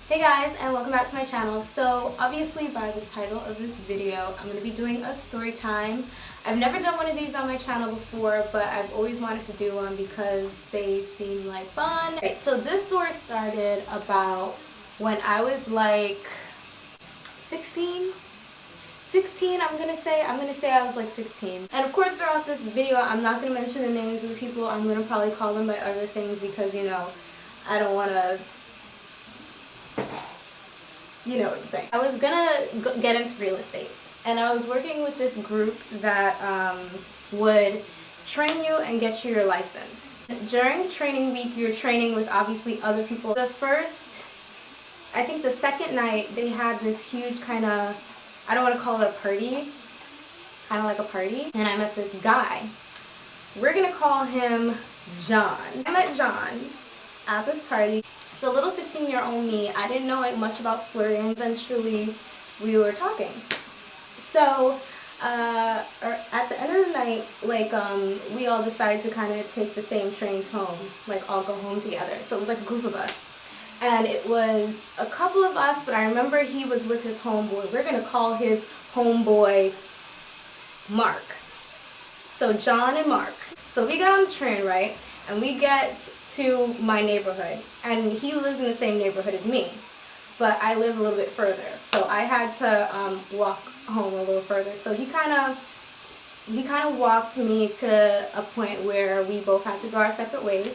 Hey guys, and welcome back to my channel. So obviously by the title of this video, I'm going to be doing a story time. I've never done one of these on my channel before, but I've always wanted to do one because they seem like fun. Okay, so this story started about when I was like 16. I'm gonna say I was like 16. And of course throughout this video I'm not gonna mention the names of the people. I'm gonna probably call them by other things because I don't wanna, you know what I'm saying. I was gonna get into real estate, and I was working with this group that would train you and get you your license. During training week, you're training with obviously other people. I think the second night, they had this huge kind of, I don't want to call it a party, kind of like a party, and I met this guy. We're gonna call him John. I met John at this party. So little 16-year-old me, I didn't know much about flirting. Eventually, we were talking. So at the end of the night, we all decided to kind of take the same trains home, like all go home together. So it was like a group of us. And it was a couple of us, but I remember he was with his homeboy. We're going to call his homeboy Mark. So John and Mark. So we got on the train, right? And we get to my neighborhood. And he lives in the same neighborhood as me. But I live a little bit further. So I had to walk home a little further. So he kind of walked me to a point where we both had to go our separate ways.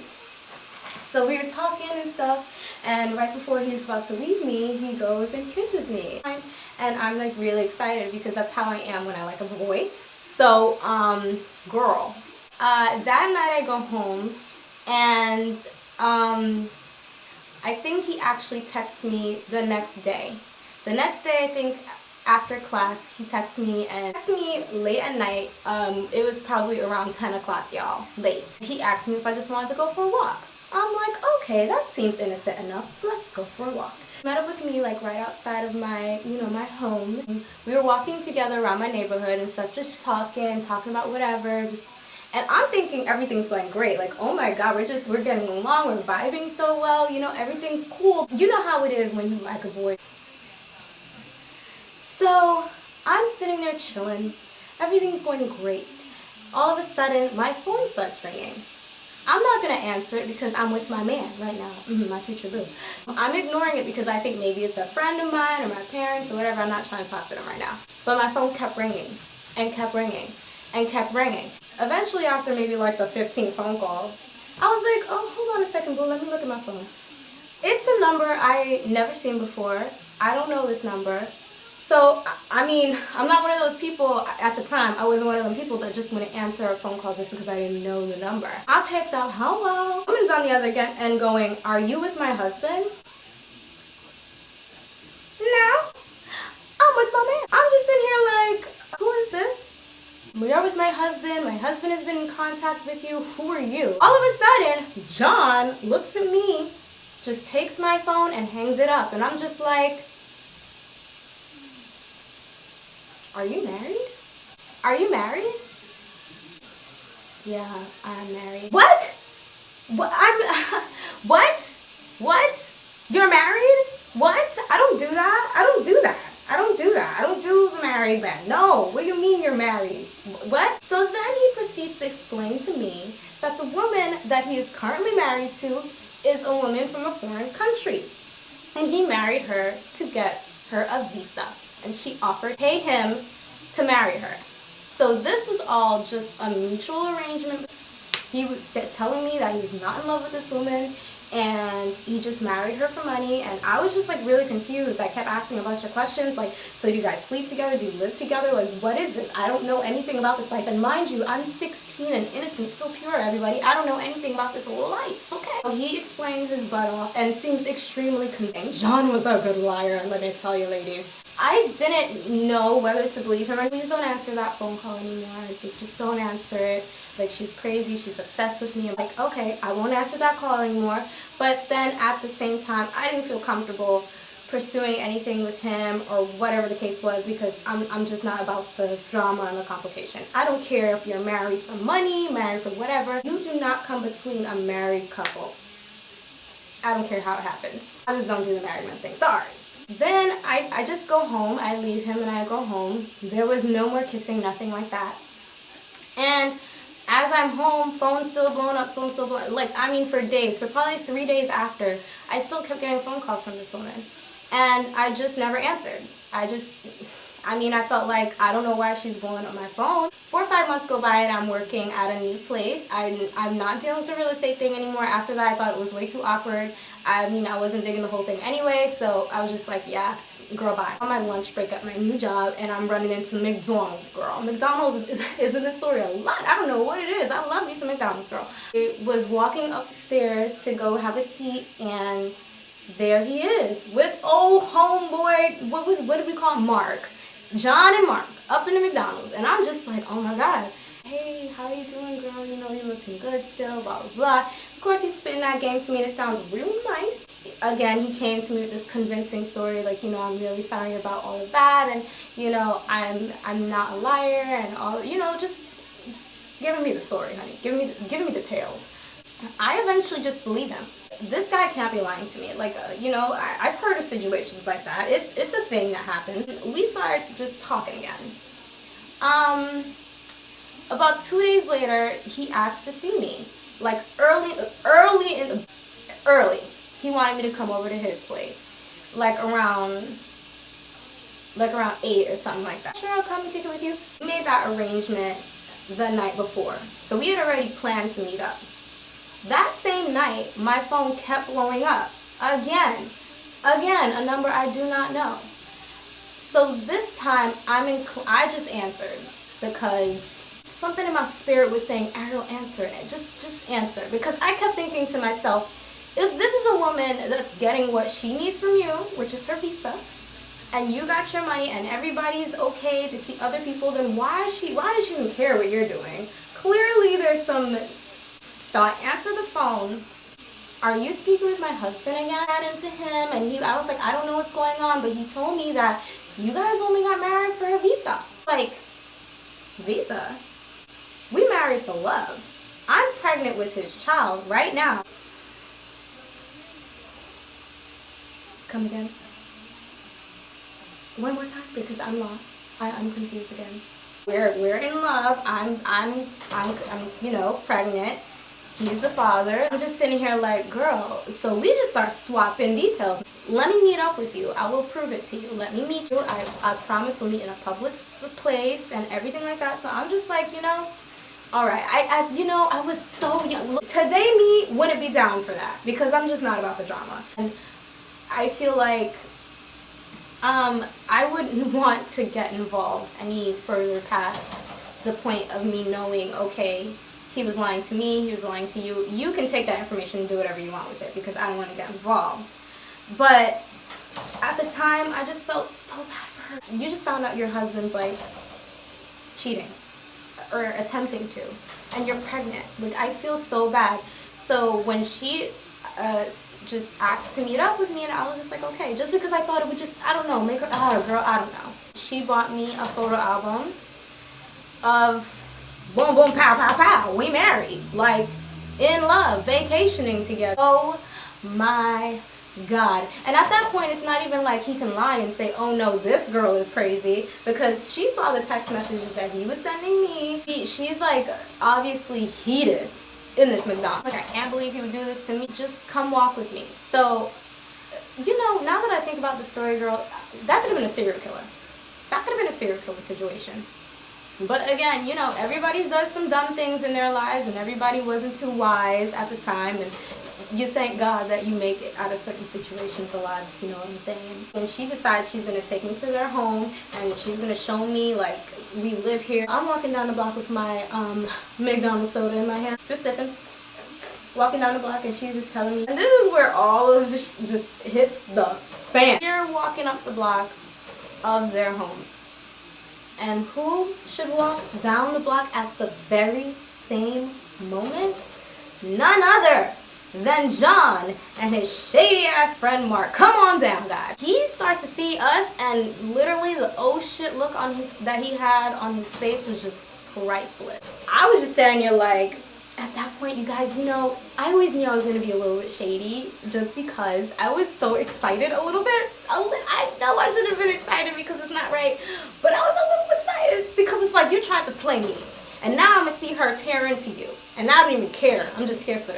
So we were talking and stuff, and right before he's about to leave me, he goes and kisses me. And I'm like really excited because that's how I am when I like a boy. So, girl. That night I go home, and I think he actually texts me the next day. The next day, I think after class, he texts me late at night. It was probably around 10 o'clock, y'all, late. He asked me if I just wanted to go for a walk. I'm like, okay, that seems innocent enough. Let's go for a walk. He met up with me like right outside of my, my home. We were walking together around my neighborhood and stuff, just talking about whatever. And I'm thinking everything's going great. Like, oh my God, we're getting along, we're vibing so well. Everything's cool. You know how it is when you like a boy. So I'm sitting there chilling. Everything's going great. All of a sudden, my phone starts ringing. I'm not going to answer it because I'm with my man right now, my future boo. I'm ignoring it because I think maybe it's a friend of mine or my parents or whatever. I'm not trying to talk to them right now. But my phone kept ringing and kept ringing and kept ringing. Eventually, after maybe like the 15th phone call, I was like, oh, hold on a second, boo, let me look at my phone. It's a number I never seen before. I don't know this number. So, I mean, I'm not one of those people, at the time, I wasn't one of them people that just wouldn't answer a phone call just because I didn't know the number. I picked up, hello. Woman's on the other end going, are you with my husband? No, I'm with my man. I'm just sitting here like, who is this? We are with my husband has been in contact with you, who are you? All of a sudden, John looks at me, just takes my phone and hangs it up, and I'm just like, are you married? Are you married? Yeah, I'm married. What? What? You're married? What? I don't do that. I don't do the married man. No, what do you mean you're married? What? So then he proceeds to explain to me that the woman that he is currently married to is a woman from a foreign country. And he married her to get her a visa. And she offered to pay him to marry her. So this was all just a mutual arrangement. He was telling me that he was not in love with this woman and he just married her for money, and I was just like really confused. I kept asking a bunch of questions like, so do you guys sleep together? Do you live together? Like, what is this? I don't know anything about this life. And mind you, I'm 16 and innocent, still pure, everybody. I don't know anything about this life, okay? So he explained his butt off and seems extremely convinced. John was a good liar, let me tell you, ladies. I didn't know whether to believe him. Please don't answer that phone call anymore. Just don't answer it. Like, she's crazy, she's obsessed with me. I'm like, okay, I won't answer that call anymore. But then at the same time, I didn't feel comfortable pursuing anything with him or whatever the case was because I'm just not about the drama and the complication. I don't care if you're married for money, married for whatever. You do not come between a married couple. I don't care how it happens. I just don't do the married man thing. Sorry. Then I just go home. I leave him and I go home. There was no more kissing, nothing like that. And as I'm home, phone's still blowing up, phone's still blowing up. Like, I mean, for days, for probably 3 days after, I still kept getting phone calls from this woman. And I just never answered. I felt like, I don't know why she's blowing up my phone. 4 or 5 months go by and I'm working at a new place. I'm not dealing with the real estate thing anymore. After that, I thought it was way too awkward. I wasn't digging the whole thing anyway, so I was just like, yeah, girl, bye. On my lunch break at my new job, and I'm running into McDonald's, girl. McDonald's is in this story a lot. I don't know what it is. I love me some McDonald's, girl. I was walking upstairs to go have a seat, and there he is with old homeboy, what did we call him? Mark. John and Mark up in the McDonald's, and I'm just like, oh my God. Hey, how you doing, girl? You looking good still, blah, blah, blah. Of course, he's spitting that game to me, and it sounds really nice. Again, he came to me with this convincing story, like, I'm really sorry about all of that, and, I'm not a liar, and all, just giving me the story, honey. Giving me the tales. I eventually just believe him. This guy can't be lying to me. Like, I've heard of situations like that. It's a thing that happens. We started just talking again. About 2 days later, he asked to see me. Like, early. He wanted me to come over to his place. Like around 8 or something like that. Sure, I'll come and kick it with you. We made that arrangement the night before. So we had already planned to meet up. That same night, my phone kept blowing up. Again, a number I do not know. So this time, I just answered because something in my spirit was saying, Ariel, answer it. Just answer. Because I kept thinking to myself, if this is a woman that's getting what she needs from you, which is her visa, and you got your money and everybody's okay to see other people, then why does she even care what you're doing? Clearly there's some... So I answered the phone. Are you speaking with my husband again? I ran into him, and I was like, I don't know what's going on, but he told me that you guys only got married for a visa. Like, visa? We married for love. I'm pregnant with his child right now. Come again? One more time, because I'm lost. I'm confused again. We're in love. I'm pregnant. He's the father. I'm just sitting here like, girl, so we just start swapping details. Let me meet up with you. I will prove it to you. Let me meet you. I promise we'll meet in a public place and everything like that. So I'm just like, all right. I was so young. Today me wouldn't be down for that because I'm just not about the drama. And I feel like I wouldn't want to get involved any further past the point of me knowing, okay, he was lying to me, he was lying to you. You can take that information and do whatever you want with it because I don't want to get involved. But at the time, I just felt so bad for her. You just found out your husband's like cheating or attempting to, and you're pregnant. Like, I feel so bad. So when she just asked to meet up with me, and I was just like, okay, just because I thought it would just, I don't know, make her, girl, I don't know. She bought me a photo album of boom, boom, pow, pow, pow. We married. Like, in love, vacationing together. Oh my God. And at that point, it's not even like he can lie and say, oh no, this girl is crazy, because she saw the text messages that he was sending me. She's like obviously heated in this McDonald's. Like, I can't believe he would do this to me. Just come walk with me. So, now that I think about the story, girl, that could have been a serial killer. That could have been a serial killer situation. But again, everybody does some dumb things in their lives, and everybody wasn't too wise at the time, and you thank God that you make it out of certain situations alive, you know what I'm saying? And she decides she's going to take me to their home, and she's going to show me, like, we live here. I'm walking down the block with my McDonald's soda in my hand, just sipping. Walking down the block, and she's just telling me, and this is where all of this just hits the fan. You're walking up the block of their home. And who should walk down the block at the very same moment? None other than John and his shady ass friend Mark. Come on down, guys. He starts to see us, and literally the oh shit look that he had on his face was just priceless. I was just standing here like, at that point, you guys, you know, I always knew I was going to be a little bit shady just because I was so excited a little bit. I know I should have been excited because it's not right, but I was a little excited because it's like you tried to play me. And now I'm going to see her tear into you. And I don't even care. I'm just here for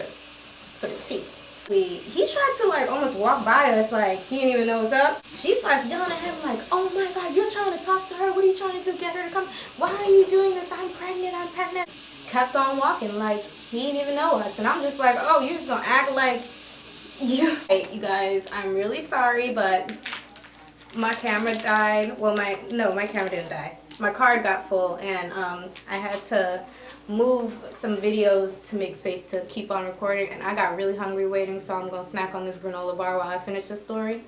the tea. He tried to like almost walk by us like he didn't even know what's up. She starts yelling at him like, oh my God, you're trying to talk to her? What are you trying to do? Get her to come? Why are you doing this? I'm pregnant. I'm pregnant. Kept on walking like he didn't even know us. And I'm just like, oh, you're just going to act like you. Hey, you guys, I'm really sorry, but my camera died. Well, my camera didn't die. My card got full and I had to move some videos to make space to keep on recording, and I got really hungry waiting, so I'm gonna snack on this granola bar while I finish this story.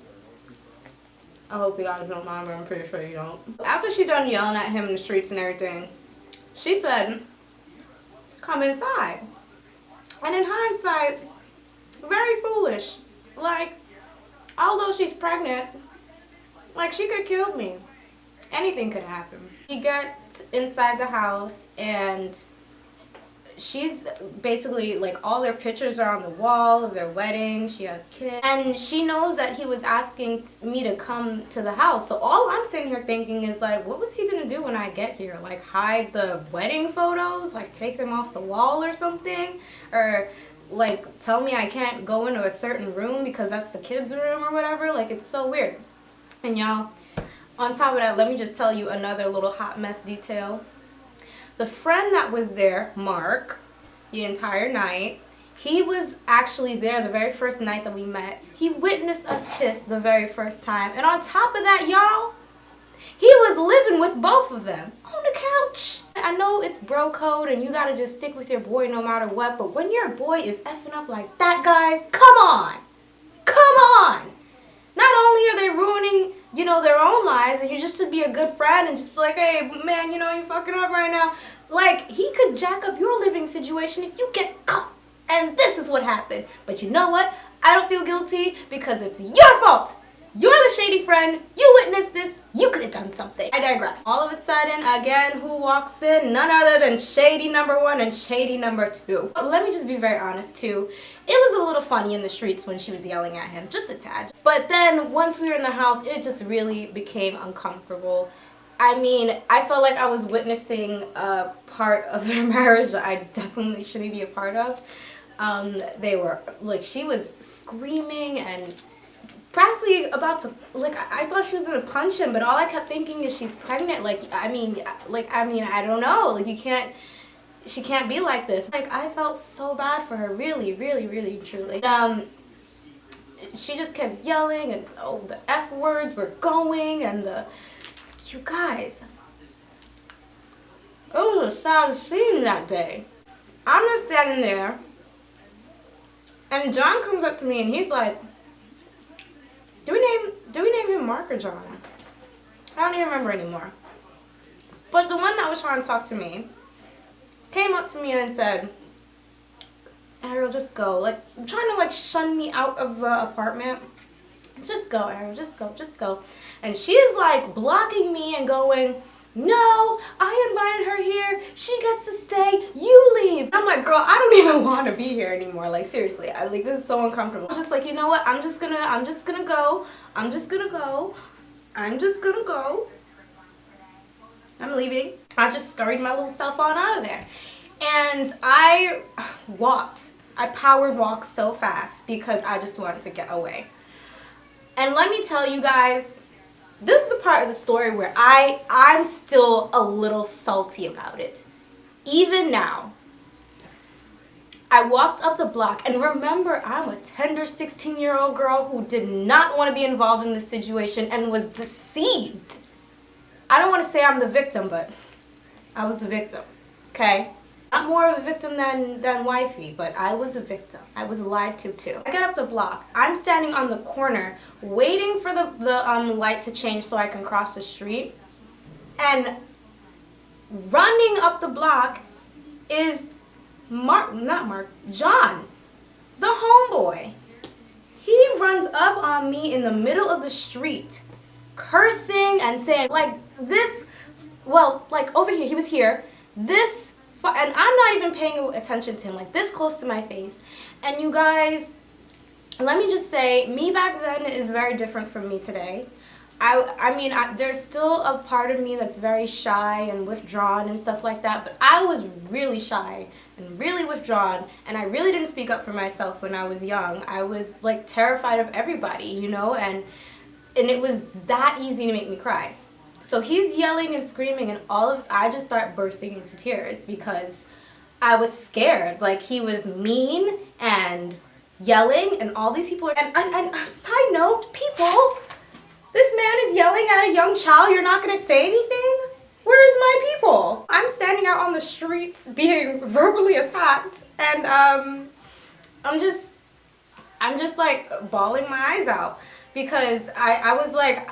I hope you guys don't mind, but I'm pretty sure you don't. After she done yelling at him in the streets and everything, she said, come inside. And in hindsight, very foolish. Like, although she's pregnant, like she could have killed me. Anything could happen. We get inside the house and she's basically like all their pictures are on the wall of their wedding. She has kids. And she knows that he was asking me to come to the house. So all I'm sitting here thinking is like, what was he gonna do when I get here? Like hide the wedding photos? Like take them off the wall or something? Or like tell me I can't go into a certain room because that's the kids' room or whatever? Like it's so weird. And y'all, on top of that, let me just tell you another little hot mess detail. The friend that was there, Mark, the entire night, he was actually there the very first night that we met. He witnessed us kiss the very first time. And on top of that, y'all, he was living with both of them on the couch. I know it's bro code and you gotta just stick with your boy no matter what, but when your boy is effing up like that, guys, come on. Come on. Not only are they ruining, you know, their own lives, and you just should be a good friend and just be like, hey, man, you know, you're fucking up right now. Like, he could jack up your living situation if you get caught. And this is what happened. But you know what? I don't feel guilty because it's your fault. You're the shady friend. You witnessed this. You could have done something. I digress. All of a sudden, again, who walks in? None other than shady number 1 and shady number 2. But let me just be very honest, too. It was a little funny in the streets when she was yelling at him. Just a tad. But then, once we were in the house, it just really became uncomfortable. I mean, I felt like I was witnessing a part of their marriage that I definitely shouldn't be a part of. They were, like, she was screaming and practically about to, like, I thought she was gonna punch him, but all I kept thinking is she's pregnant. I mean, I don't know. Like, she can't be like this. Like, I felt so bad for her, really, really, really, truly. She just kept yelling, and oh, the F words were going, and you guys, it was a sad scene that day. I'm just standing there, and John comes up to me, and he's like, do we name him Mark or John? I don't even remember anymore. But the one that was trying to talk to me came up to me and said, Ariel, just go. Like, trying to like shun me out of the apartment. Just go, Ariel, just go, just go. And she is like blocking me and going, no, I invited her here. She gets to stay. You leave. I'm like, girl, I don't even want to be here anymore. Like, seriously, this is so uncomfortable. I was just like, you know what? I'm just gonna go. I'm leaving. I just scurried my little self on out of there. And I powered walked so fast because I just wanted to get away. And let me tell you guys, this is the part of the story where I'm still a little salty about it. Even now. I walked up the block, and remember, I'm a tender 16-year-old girl who did not want to be involved in this situation and was deceived. I don't want to say I'm the victim, but I was the victim, okay? Not more of a victim than wifey, but I was a victim. I was lied to too. I get up the block. I'm standing on the corner waiting for the light to change so I can cross the street. And running up the block is John, the homeboy. He runs up on me in the middle of the street, cursing and saying like this, well, like over here, he was here, this and I'm not even paying attention to him, like this close to my face. And you guys, let me just say, me back then is very different from me today. I mean, there's still a part of me that's very shy and withdrawn and stuff like that, but I was really shy and really withdrawn, and I really didn't speak up for myself when I was young. I was like terrified of everybody, you know, and it was that easy to make me cry. So he's yelling and screaming, and I just start bursting into tears because I was scared. Like, he was mean and yelling, and all these people, and side note, people, this man is yelling at a young child. You're not gonna say anything? Where's my people? I'm standing out on the streets being verbally attacked, and I'm just like bawling my eyes out because I was like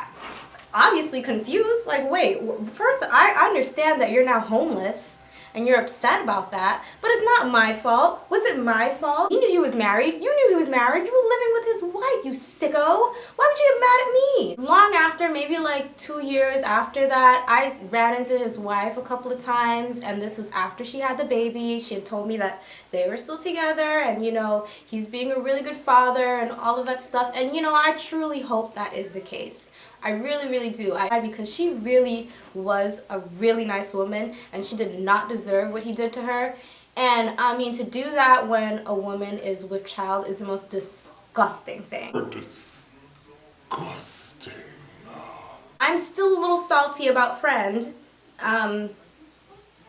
obviously confused. Like, wait, first I understand that you're now homeless and you're upset about that, but it's not my fault. Was it my fault? You knew he was married. You knew he was married. You were living with his wife, you sicko. Why would you get mad at me? Long after, maybe like 2 years after that, I ran into his wife a couple of times, and this was after she had the baby. She had told me that they were still together, and you know, he's being a really good father and all of that stuff. And you know, I truly hope that is the case. I really, really do. Because she really was a really nice woman, and she did not deserve what he did to her. And I mean, to do that when a woman is with child is the most disgusting thing. Disgusting. I'm still a little salty about Friend. I'm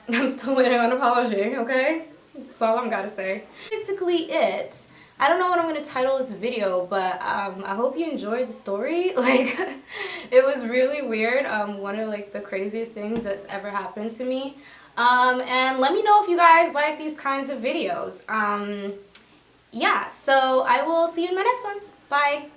still waiting on an apology, okay? That's all I'm gotta say. Basically it. I don't know what I'm going to title this video, but I hope you enjoyed the story. Like, it was really weird. One of like the craziest things that's ever happened to me. And let me know if you guys like these kinds of videos. Yeah, so I will see you in my next one. Bye.